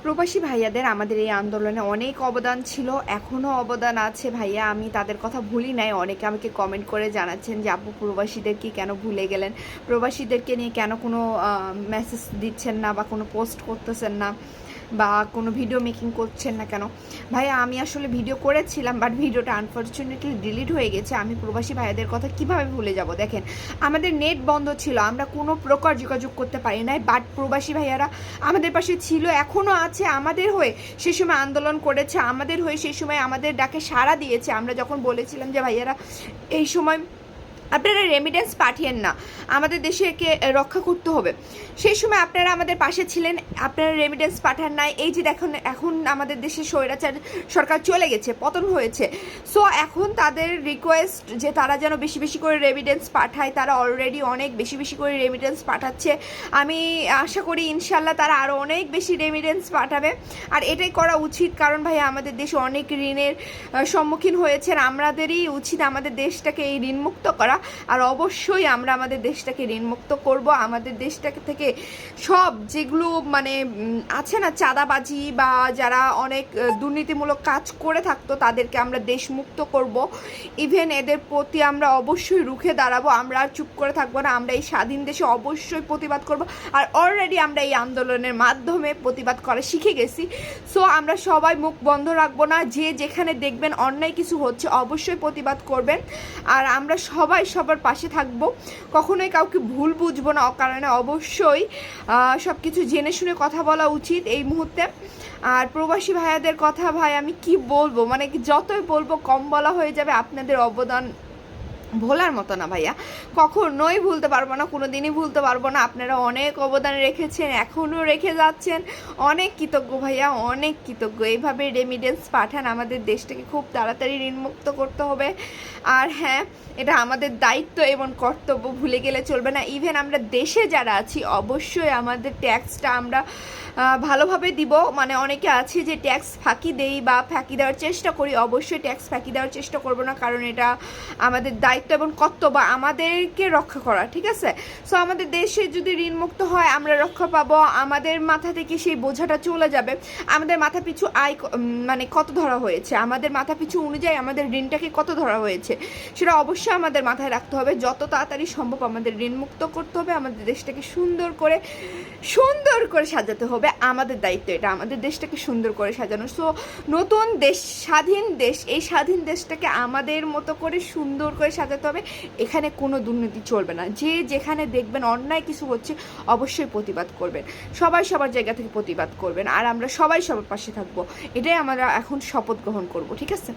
প্রবাসী ভাইয়াদের আমাদের এই আন্দোলনে অনেক অবদান ছিল, এখনও অবদান আছে ভাইয়া। আমি তাদের কথা ভুলি নাই। অনেকে আমাকে কমেন্ট করে জানাচ্ছেন যে আপু প্রবাসীদেরকে কেন ভুলে গেলেন, প্রবাসীদেরকে নিয়ে কেন কোনো মেসেজ দিচ্ছেন না বা কোনো পোস্ট করতেছেন না বা কোনো ভিডিও মেকিং করছেন না কেন। ভাইয়া আমি আসলে ভিডিও করেছিলাম, বাট ভিডিওটা আনফর্চুনেটলি ডিলিট হয়ে গেছে। আমি প্রবাসী ভাইয়াদের কথা কিভাবে ভুলে যাব? দেখেন, আমাদের নেট বন্ধ ছিল, আমরা কোনো প্রকার যোগাযোগ করতে পারি নাই, বাট প্রবাসী ভাইয়ারা আমাদের পাশে ছিল, এখনও আছে। আমাদের হয়ে সে সময় আন্দোলন করেছে, আমাদের হয়ে সেই সময় আমাদের ডাকে সাড়া দিয়েছে। আমরা যখন বলেছিলাম যে ভাইয়ারা এই সময় আপনারা রেমিটেন্স পাঠিয়েন না, আমাদের দেশকে রক্ষা করতে হবে, সেই সময় আপনারা আমাদের পাশে ছিলেন, আপনারা রেমিটেন্স পাঠান নাই। এই যে দেখুন, এখন আমাদের দেশে স্বৈরাচার সরকার চলে গেছে, পতন হয়েছে। সো এখন তাদের রিকোয়েস্ট যে তারা যেন বেশি বেশি করে রেমিটেন্স পাঠায়। তারা অলরেডি অনেক বেশি বেশি করে রেমিটেন্স পাঠাচ্ছে। আমি আশা করি ইনশাল্লাহ তারা আরও অনেক বেশি রেমিটেন্স পাঠাবে। আর এটাই করা উচিত, কারণ ভাই আমাদের দেশে অনেক ঋণের সম্মুখীন হয়েছেন। আমাদেরই উচিত আমাদের দেশটাকে এই ঋণমুক্ত করা। আর অবশ্যই আমরা আমাদের দেশটাকে ঋণমুক্ত করব। আমাদের দেশটাকে থেকে সব যেগুলো মানে আছে না, চাঁদাবাজি বা যারা অনেক দুর্নীতিমূলক কাজ করে থাকতো, তাদেরকে আমরা দেশমুক্ত করব। ইভেন এদের প্রতি আমরা অবশ্যই রুখে দাঁড়াবো। আমরা আর চুপ করে থাকবো না। আমরা এই স্বাধীন দেশে অবশ্যই প্রতিবাদ করব। আর অলরেডি আমরা এই আন্দোলনের মাধ্যমে প্রতিবাদ করা শিখে গেছি। সো আমরা সবাই মুখ বন্ধ রাখবো না। যে যেখানে দেখবেন অন্যায় কিছু হচ্ছে অবশ্যই প্রতিবাদ করবেন। আর আমরা সবাই সবার পাশে থাকবো, কখনোই কাউকে ভুল বুঝবো না অকারণে। অবশ্যই সব কিছু জেনে শুনে কথা বলা উচিত এই মুহূর্তে। আর প্রবাসী ভাইয়াদের কথা ভাই আমি কি বলবো, মানে যতই বলবো কম বলা হয়ে যাবে। আপনাদের অবদান ভোলার মতো না ভাইয়া, কখনোই ভুলতে পারবো না, কোনো দিনই ভুলতে পারবো না। আপনারা অনেক অবদান রেখেছেন, এখনও রেখে যাচ্ছেন। অনেক কৃতজ্ঞ ভাইয়া, অনেক কৃতজ্ঞ। এইভাবে রেমিটেন্স পাঠান, আমাদের দেশটাকে খুব তাড়াতাড়ি ঋণমুক্ত করতে হবে। আর হ্যাঁ, এটা আমাদের দায়িত্ব এবং কর্তব্য, ভুলে গেলে চলবে না। ইভেন আমরা দেশে যারা আছি অবশ্যই আমাদের ট্যাক্সটা আমরা ভালোভাবে দিব। মানে অনেকে আছে যে ট্যাক্স ফাঁকি দেই বা ফাঁকি দেওয়ার চেষ্টা করি, অবশ্যই ট্যাক্স ফাঁকি দেওয়ার চেষ্টা করবো না, কারণ এটা আমাদের দায়িত্ব এবং কর্তব্য আমাদেরকে রক্ষা করা, ঠিক আছে? সো আমাদের দেশে যদি ঋণমুক্ত হয় আমরা রক্ষা পাবো, আমাদের মাথা থেকে সেই বোঝাটা চলে যাবে। আমাদের মাথা পিছু আয় মানে কত ধরা হয়েছে, আমাদের মাথা পিছু অনুযায়ী আমাদের ঋণটাকে কত ধরা হয়েছে, সেটা অবশ্যই আমাদের মাথায় রাখতে হবে। যত তাড়াতাড়ি সম্ভব আমাদের ঋণমুক্ত করতে হবে, আমাদের দেশটাকে সুন্দর করে সাজাতে হবে। আমাদের দায়িত্ব এটা, আমাদের দেশটাকে সুন্দর করে সাজানো। সো নতুন দেশ, স্বাধীন দেশ, এই স্বাধীন দেশটাকে আমাদের মতো করে সুন্দর করে সাজাতে হবে। এখানে কোনো দুর্নীতি চলবে না। যে যেখানে দেখবেন অন্যায় কিছু হচ্ছে অবশ্যই প্রতিবাদ করবেন, সবাই সবার জায়গা থেকে প্রতিবাদ করবেন। আর আমরা সবাই সবার পাশে থাকবো, এটাই আমরা এখন শপথ গ্রহণ করব, ঠিক আছে?